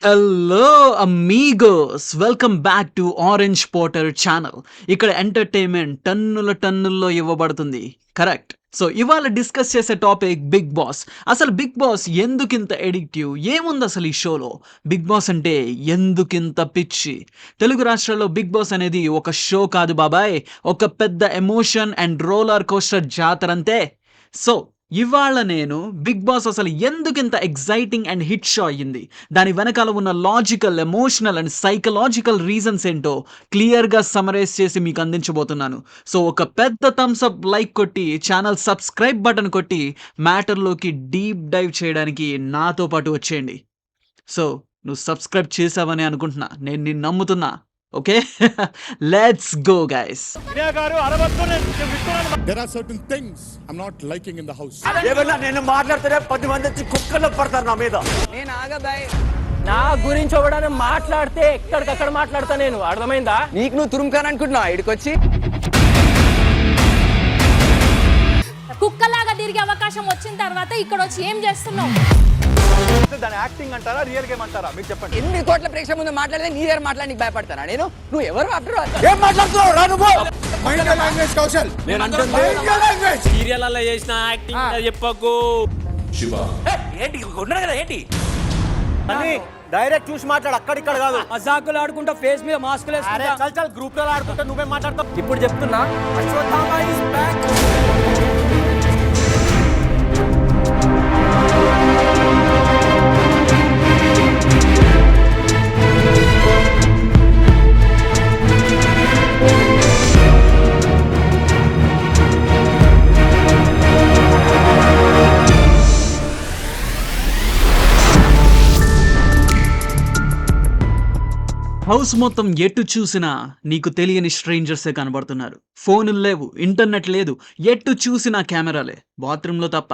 Hello Amigos, welcome back to orange Potter channel. ఇక్కడ entertainment టన్నుల్లో ఇవ్వబడుతుంది. Correct. So ఇవాళ discuss చేసే టాపిక్ బిగ్ బాస్. అసలు బిగ్ బాస్ ఎందుకింత ఎడిక్టివ్? ఏముంది అసలు ఈ షోలో? బిగ్ బాస్ అంటే ఎందుకింత పిచ్చి? తెలుగు రాష్ట్రాల్లో బిగ్ బాస్ అనేది ఒక షో కాదు బాబాయ్, ఒక పెద్ద ఎమోషన్ అండ్ రోలర్ కోస్టర్ జాతరంతే. సో ఇవాళ నేను బిగ్ బాస్ అసలు ఎందుకింత ఎగ్జైటింగ్ అండ్ హిట్ షో అయ్యింది, దాని వెనకాల ఉన్న logical, emotional and psychological reasons ఏంటో క్లియర్గా సమరైజ్ చేసి మీకు అందించబోతున్నాను. సో ఒక పెద్ద థమ్స్ అప్ లైక్ కొట్టి, ఛానల్ సబ్స్క్రైబ్ బటన్ కొట్టి మ్యాటర్లోకి డీప్ డైవ్ చేయడానికి నాతో పాటు వచ్చేయండి. సో నువ్వు సబ్స్క్రైబ్ చేసావని అనుకుంటున్నా, నేను నిన్ను నమ్ముతున్నా. Okay, let's go guys. There are certain things I'm not liking in the house. ఏమన్నా నేను మాట్లాడితే 10 మంది వచ్చి కుక్కర్లో పడతారు నా మీద. నేను ఆగబాయ్, నా గురించి ఒకడని మాట్లాడితే ఎక్కడికక్కడ మాట్లాడతా నేను, అర్థమైందా? నీకు నువ్వు తురుముకాను అనుకుంటున్నావు ఇడికొచ్చి. కుక్కలాగా తిరిగే అవకాశం వచ్చిన తర్వాత ఇక్కడ వచ్చి ఏం చేస్తున్నావు? దాని యాక్టింగ్ అంటారా, రియల్ గేమ్ అంటారా? మీరు చెప్పండి. ఎన్ని కోట్ల ప్రేక్షకుల ముందు మాట్లాడితే నీ దగ్గర మాట్లాడి భయపడతానా నేను? నువ్వు ఎవరు ఆఫ్టర్ ఆల్? ఏం మాట్లాడుతున్నావు రా నువ్వు? Mind your language, Kaushal. నేను అంటే Mind your language. సీరియల్ చేసిన యాక్టింగ్ చెప్పకు. ఏంటి ఉండదు కదా ఏంటి అని డైరెక్ట్ చూసి మాట్లాడు, అక్కడిక్కడ కాదు. మజాకులు ఆడుకుంటా, ఫేస్ మీద మాస్కులు వేసుకుంటా. చల్ చల్ గ్రూప్ లో ఆడుకుంటా, నువ్వే మాట్లాడతావు. ఇప్పుడు చెప్తున్నా, అశ్వత్థామ is back. హౌస్ మొత్తం ఎటు చూసినా నీకు తెలియని స్ట్రేంజర్సే కనబడుతున్నారు. ఫోనులు లేవు, ఇంటర్నెట్ లేదు, ఎటు చూసినా కెమెరాలే, బాత్రూంలో తప్ప.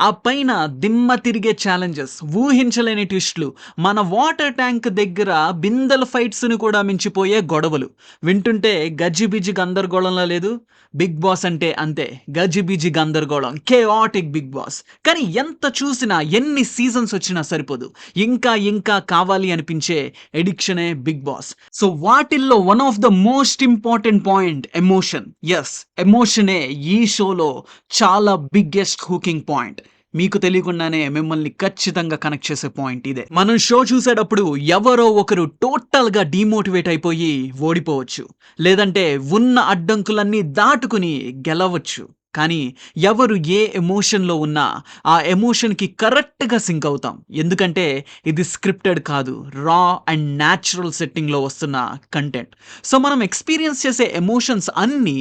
ఆ పైన దిమ్మ తిరిగే ఛాలెంజెస్, ఊహించలేని ట్విస్టులు, మన వాటర్ ట్యాంక్ దగ్గర బిందెల ఫైట్స్ని కూడా మించిపోయే గొడవలు. వింటుంటే గజిబిజి గందరగోళంలా లేదు? బిగ్ బాస్ అంటే అంతే, గజిబిజి గందరగోళం, కేఆటిక్ బిగ్ బాస్. కానీ ఎంత చూసినా, ఎన్ని సీజన్స్ వచ్చినా సరిపోదు, ఇంకా ఇంకా కావాలి అనిపించే ఎడిక్షనే బిగ్ బాస్. సో వాటిల్లో one of the most important point emotion. Yes, ఎమోషనే ఈ షోలో చాలా బిగ్గెస్ట్ హుకింగ్ పాయింట్. మీకు తెలియకుండానే మిమ్మల్ని ఖచ్చితంగా కనెక్ట్ చేసే పాయింట్ ఇదే. మనం షో చూసేటప్పుడు ఎవరో ఒకరు టోటల్గా డిమోటివేట్ అయిపోయి ఓడిపోవచ్చు, లేదంటే ఉన్న అడ్డంకులన్నీ దాటుకుని గెలవచ్చు. కానీ ఎవరు ఏ ఎమోషన్లో ఉన్నా ఆ ఎమోషన్కి కరెక్ట్గా సింక్ అవుతాం, ఎందుకంటే ఇది స్క్రిప్టెడ్ కాదు, రా అండ్ న్యాచురల్ సెట్టింగ్లో వస్తున్న కంటెంట్. సో మనం ఎక్స్పీరియన్స్ చేసే ఎమోషన్స్ అన్నీ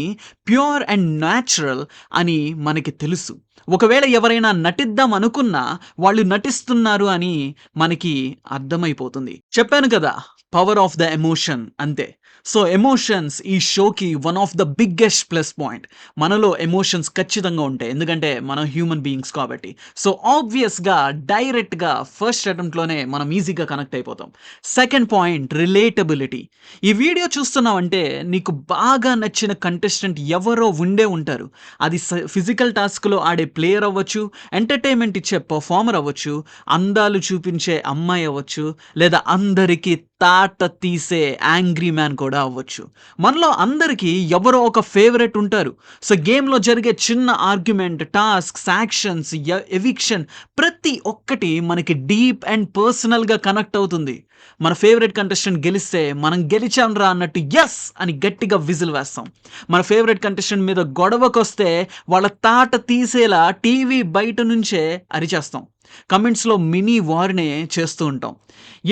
ప్యూర్ అండ్ న్యాచురల్ అని మనకి తెలుసు. ఒకవేళ ఎవరైనా నటిద్దాం అనుకున్నా వాళ్ళు నటిస్తున్నారు అని మనకి అర్థమైపోతుంది. చెప్పాను కదా, పవర్ ఆఫ్ ద ఎమోషన్ అంతే. సో ఎమోషన్స్ ఈ షోకి one of the biggest plus point. మనలో ఎమోషన్స్ ఖచ్చితంగా ఉంటాయి, ఎందుకంటే మనం హ్యూమన్ బీయింగ్స్ కాబట్టి. సో ఆబ్వియస్గా డైరెక్ట్గా ఫస్ట్ అటెంప్ట్లోనే మనం ఈజీగా కనెక్ట్ అయిపోతాం. Second point, relatability. ఈ వీడియో చూస్తున్నావంటే నీకు బాగా నచ్చిన కంటెస్టెంట్ ఎవరో ఉండే ఉంటారు. అది ఫిజికల్ టాస్క్లో ఆడే ప్లేయర్ అవ్వచ్చు, ఎంటర్టైన్మెంట్ ఇచ్చే పర్ఫార్మర్ అవ్వచ్చు, అందాలు చూపించే అమ్మాయి అవ్వచ్చు, లేదా అందరికీ తాట తీసే యాంగ్రీ మ్యాన్ కూడా అవ్వచ్చు. మనలో అందరికీ ఎవరో ఒక ఫేవరెట్ ఉంటారు. సో గేమ్లో జరిగే చిన్న ఆర్గ్యుమెంట్, టాస్క్స్, యాక్షన్స్, ఎవిక్షన్ ప్రతి ఒక్కటి మనకి డీప్ అండ్ పర్సనల్గా కనెక్ట్ అవుతుంది. మన ఫేవరెట్ కంటెస్టెంట్ గెలిస్తే మనం గెలిచాంరా అన్నట్టు ఎస్ అని గట్టిగా విజిల్ వేస్తాం. మన ఫేవరెట్ కంటెస్టెంట్ మీద గొడవకొస్తే వాళ్ళ తాట తీసేలా టీవీ బయట నుంచే అరిచేస్తాం. కమెంట్స్లో మినీ వార్నే చేస్తూ ఉంటాం.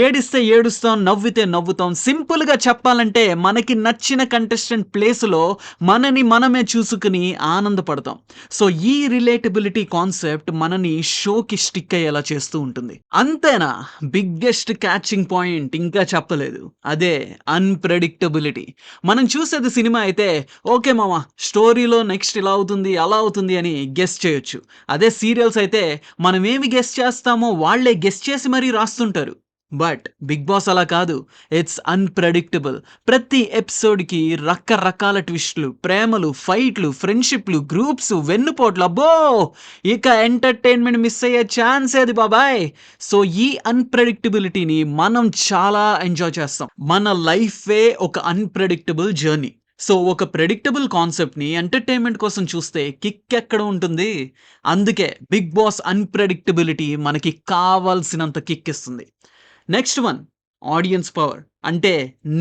ఏడిస్తే ఏడుస్తాం, నవ్వితే నవ్వుతాం. సింపుల్గా చెప్పాలంటే మనకి నచ్చిన కంటెస్టెంట్ ప్లేస్లో మనని మనమే చూసుకుని ఆనందపడతాం. సో ఈ రిలేటబిలిటీ కాన్సెప్ట్ మనని షోకి స్టిక్ అయ్యేలా చేస్తూ ఉంటుంది. అంతేనా? బిగ్గెస్ట్ క్యాచింగ్ పాయింట్ ఇంకా చెప్పలేదు, అదే అన్ప్రెడిక్టబిలిటీ. మనం చూసేది సినిమా అయితే ఓకే మామ, స్టోరీలో నెక్స్ట్ ఇలా అవుతుంది అలా అవుతుంది అని గెస్ చేయొచ్చు. అదే సీరియల్స్ అయితే మనం ఏమి గెస్ చేస్తామో వాళ్ళే గెస్ చేసి మరీ రాస్తుంటారు. బట్ బిగ్ బాస్ అలా కాదు. It's unpredictable. ప్రతి ఎపిసోడ్‌కి రకరకాల ట్విస్టులు, ప్రేమలు, ఫైట్‌లు, ఫ్రెండ్‌షిప్‌లు, గ్రూప్స్, వెన్నుపోట్లు అబ్బో! ఇక ఎంటర్‌టైన్‌మెంట్ మిస్ అయ్యే ఛాన్సే లేదు బాబాయ్. సో ఈ అన్‌ప్రెడిక్టబిలిటీని మనం చాలా ఎంజాయ్ చేస్తాం. మన లైఫే ఒక అన్‌ప్రెడిక్టబుల్ జర్నీ. సో ఒక ప్రెడిక్టబుల్ కాన్సెప్ట్‌ని ఎంటర్‌టైన్‌మెంట్ కోసం చూస్తే కిక్ ఎక్కడ ఉంటుంది? అందుకే బిగ్ బాస్ అన్‌ప్రెడిక్టబిలిటీ మనకి కావాల్సినంత కిక్ ఇస్తుంది. Next one audience power. అంటే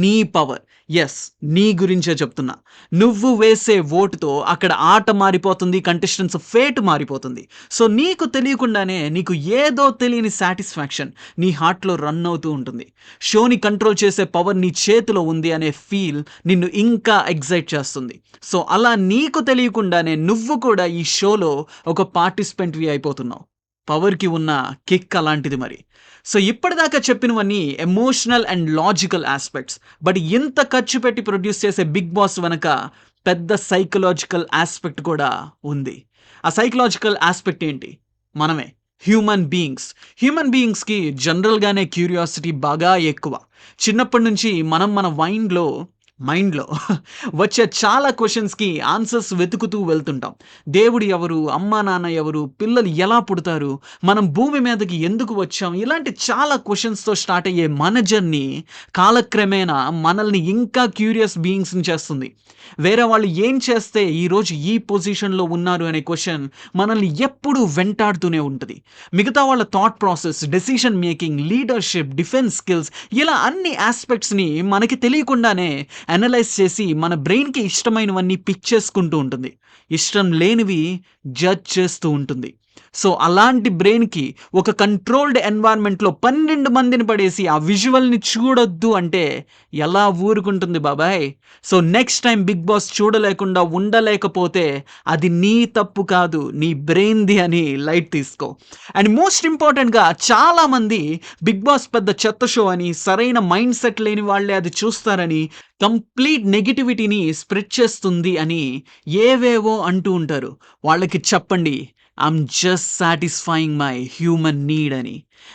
నీ పవర్. యెస్, నీ గురించే చెప్తున్నా. నువ్వు వేసే ఓటుతో అక్కడ ఆట మారిపోతుంది. కంటెస్టెంట్స్ ఫేట్ మారిపోతుంది. సో నీకు తెలియకుండానే నీకు ఏదో తెలియని సాటిస్ఫాక్షన్ నీ హార్ట్‌లో రన్ అవుతూ ఉంటుంది. షోని కంట్రోల్ చేసే పవర్ నీ చేతిలో ఉంది అనే ఫీల్ నిన్ను ఇంకా ఎక్సైట్ చేస్తుంది. సో అలా నీకు తెలియకుండానే నువ్వు కూడా ఈ షోలో ఒక పార్టిసిపెంట్‌వి అయిపోతున్నావు. పవర్‌కి ఉన్న కిక్ అలాంటిది మరి. సో ఇప్పటిదాకా చెప్పినవన్నీ emotional and logical aspects. But ఇంత ఖర్చు పెట్టి ప్రొడ్యూస్ చేసే బిగ్ బాస్ వెనక పెద్ద సైకలాజికల్ ఆస్పెక్ట్ కూడా ఉంది. ఆ సైకలాజికల్ ఆస్పెక్ట్ ఏంటి? మనమే హ్యూమన్ బీయింగ్స్. హ్యూమన్ బీయింగ్స్‌కి జనరల్‌గానే క్యూరియాసిటీ బాగా ఎక్కువ. చిన్నప్పటి నుంచి మనం మన మైండ్‌లో వచ్చే చాలా క్వెషన్స్‌కి ఆన్సర్స్ వెతుకుతూ వెళ్తుంటాం. దేవుడు ఎవరు? అమ్మా నాన్న ఎవరు? పిల్లలు ఎలా పుడతారు? మనం భూమి మీదకి ఎందుకు వచ్చాం? ఇలాంటి చాలా క్వెషన్స్‌తో స్టార్ట్ అయ్యే మన జర్నీ కాలక్రమేణా మనల్ని ఇంకా క్యూరియస్ బీయింగ్స్‌ని చేస్తుంది. వేరే వాళ్ళు ఏం చేస్తే ఈరోజు ఈ పొజిషన్‌లో ఉన్నారు అనే క్వెషన్ మనల్ని ఎప్పుడూ వెంటాడుతూనే ఉంటది. మిగతా వాళ్ళ thought process, decision making, leadership, defence skills ఇలా అన్ని ఆస్పెక్ట్స్‌ని మనకి తెలియకుండానే అనలైజ్ చేసి మన బ్రెయిన్‌కి ఇష్టమైనవన్నీ పిక్ చేసుకుంటూ ఉంటుంది. ఇష్టం లేనివి జడ్జ్ చేస్తూ ఉంటుంది. సో అలాంటి బ్రెయిన్‌కి ఒక కంట్రోల్డ్ ఎన్వైర్న్‌మెంట్‌లో 12 మందిని పడేసి ఆ విజువల్‌ని చూడొద్దు అంటే ఎలా ఊరుకుంటుంది బాబాయ్? So next time Bigg Boss చూడలేకుండా ఉండలేకపోతే అది నీ తప్పు కాదు, నీ బ్రెయిన్‌ది అని లైట్ తీసుకో. అండ్ మోస్ట్ ఇంపార్టెంట్‌గా చాలామంది బిగ్ బాస్ పెద్ద చెత్త షో అని, సరైన మైండ్ సెట్ లేని వాళ్ళే అది చూస్తారని, కంప్లీట్ నెగటివిటీని స్ప్రెడ్ చేస్తుంది అని ఏవేవో అంటూ ఉంటారు. వాళ్ళకి చెప్పండి, I'm just satisfying my human need అని.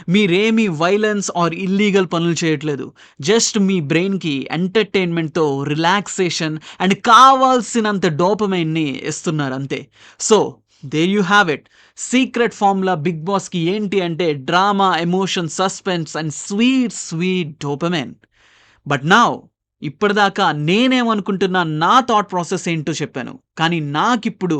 మీరేమీ వైలెన్స్ ఆర్ ఇల్లీగల్ పనులు చేయట్లేదు. జస్ట్ మీ బ్రెయిన్‌కి ఎంటర్‌టైన్‌మెంట్‌తో రిలాక్సేషన్ అండ్ కావాల్సినంత డోపమైన్‌ని ఇస్తున్నారు అంతే. So there you have it. Secret formula big బాస్‌కి ఏంటి అంటే drama, emotion, suspense and sweet dopamine. But now ఇప్పటిదాకా నేనేమనుకుంటున్నా, నా థాట్ ప్రాసెస్ ఏంటో చెప్పాను. కానీ నాకిప్పుడు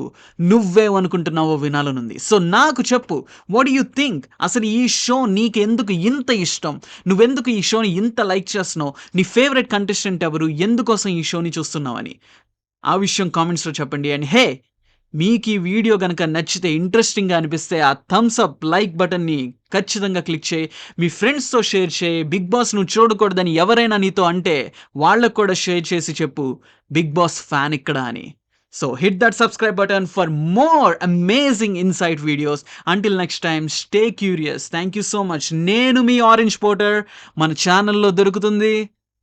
నువ్వేమనుకుంటున్నావో వినాలనుంది. సో నాకు చెప్పు, వాట్ డు యూ థింక్? అసలు ఈ షో నీకెందుకు ఇంత ఇష్టం? నువ్వెందుకు ఈ షోని ఇంత లైక్ చేస్తున్నావు? నీ ఫేవరెట్ కంటెస్టెంట్ ఎవరు? ఎందుకోసం ఈ షోని చూస్తున్నావని ఆ విషయం కామెంట్స్‌లో చెప్పండి. అండ్ హే, మీకు ఈ వీడియో గనక నచ్చితే, ఇంట్రెస్టింగ్‌గా అనిపిస్తే ఆ థమ్స్ అప్, లైక్ బటన్‌ని ఖచ్చితంగా క్లిక్ చేయి. మీ ఫ్రెండ్స్‌తో షేర్ చేయి. బిగ్ బాస్ నువ్వు చూడకూడదని ఎవరైనా నీతో అంటే వాళ్ళకు కూడా షేర్ చేసి చెప్పు, బిగ్ బాస్ ఫ్యాన్ ఇక్కడ అని. So hit that subscribe button for more amazing insight videos. Until next time, stay curious. Thank you so much. నేను మీ ఆరెంజ్ పోటర్. మన ఛానల్‌లో దొరుకుతుంది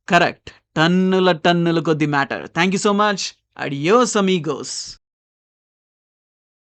కరెక్ట్ టన్నుల కొద్ది matter. Thank you so much. Adios Amigos.